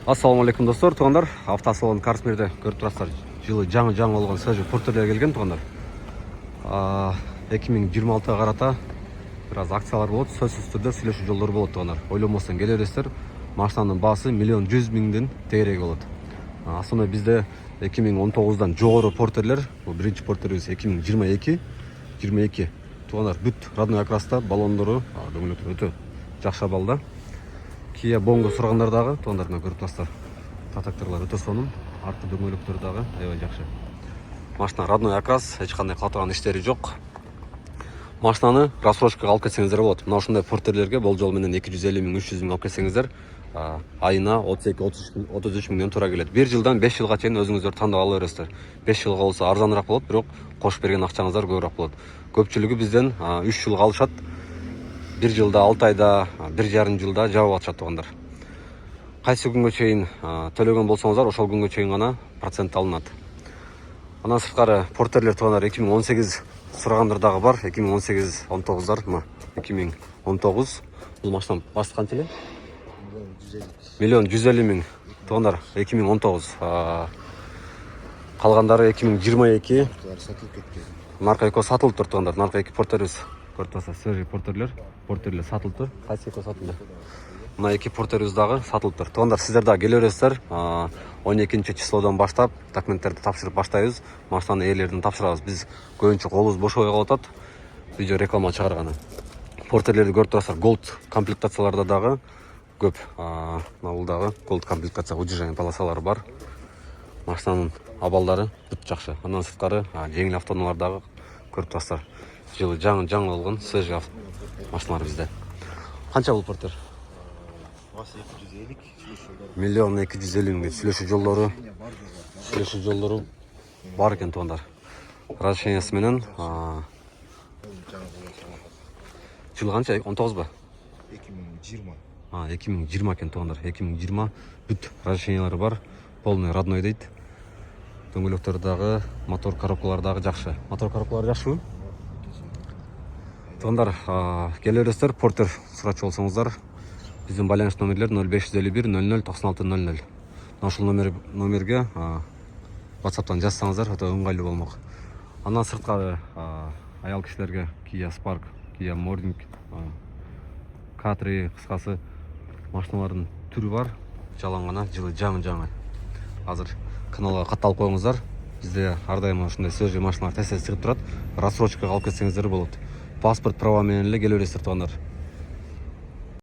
Ассалаумалейкум достор, туғандар. Автосалон Карсмирде көріп тұрасыздар. Жылы жаңы болған свежий портерлер келген туғандар. 2026-ға қарата біраз акциялар болады, сөзсіз түрде сөйлеуші жолдар болады туғандар. Ойламастан келересіздер. Машинаның басы 1.100.000-ден тегерек болады. Сонда бізде 2019-дан жоғары портерлер, бұл бірінші портерлеріміз 2022 туғандар. Бүт родной окраста баллондары, дөңгелектер өте жақсы балда. Kia Bongo сұрағандардағы туғандарына көріп тұрасыздар. Татактарлар өте соным, артты дөңгелектердағы аябай жақсы. Машина родной окрас, ешқандай қатырған іштері жоқ. Машинаны рассрочкаға алып кетсеңіздер болады. Мына ушындай портерлерге бол жолменен 250.000-300.000 алып кетсеңіздер, айына 32-33 мыңнан тура келеді. 1 жылдан 5 жылға чейин өзіңіздер таңдап ала бересіздер. 5 жылға болса арзанырақ болады, бирок қош берген ақчаңыздар көбірек болады. Көпчілігі бізден 3 жылға алышат. 1 жылда, 6 айда, 1,5 жылда жауап атышат туғандар. Қайсы күнге чейин төлеген болсаңыздар, ошол күнге чейин ғана процент алынады. Анан сырткары портерлер туғандар 2018 сұрағандардағы бар, 2018-19-дар, 2019 бұл машина басы қанша эле? 1.150.000 туғандар 2019. Қалғандары 2022. Нарқа эко сатылып тұр туғандар, нарқа эки портерлер. Көртаса свежий портерлер сатылып тұр. Қайсы эко сатылды? Мына эки портерлердағы сатылып тұр. Туғандар сіздер да келе бересіздер. 12 числодан баштап документтерді тапшырып баштайбыз. Машинаны ээлерден тапшырабыз. Біз көбүнчө колубуз бош койго атат. Видео реклама чыгарганы. Портерлерди көрүп турасыздар. Gold комплектацияларда дагы көп. Бул дагы Gold комплектация удержание полосалары бар. Машинанын абалдары бүт жакшы. Андан сырткары жеңил автоунаалардагы көрүп турасыздар. Жылы жаңы болгон свежий машиналар бізде. Қанша бұл портер? 1.250.000 сүйлөшүү жолдору бар экен туғандар. Разрешениясы менен жылы қанша? 19 ба? 2020 экен туғандар. 2020 бүт разрешениялары бар. Полный родной дейт. Дөңгөлөктөрдөгү мотор коробкалардагы жакшы. Мотор коробкалары жакшыбы? Туғандар, келе бересіздер, портер сұрачы болсаңыздар, біздің байланыш номерлер 0551-00-9600. Ошол номерге WhatsApp'тан жазсаңыздар, өтө ыңгайлуу болмок. Андан сырткары аял кишилерге Kia Spark, Kia Morning, K3 кыскасы машиналардын түрү бар. Жалаң гана, жылы жаңы. Азыр каналга катталып коюңуздар. Бизде ар дайым ушундай свежий машиналар тез чыгып турат. Рассрочкага алып кетсеңиздер болот. Паспорт права менен эле келе бересиздер туғандар.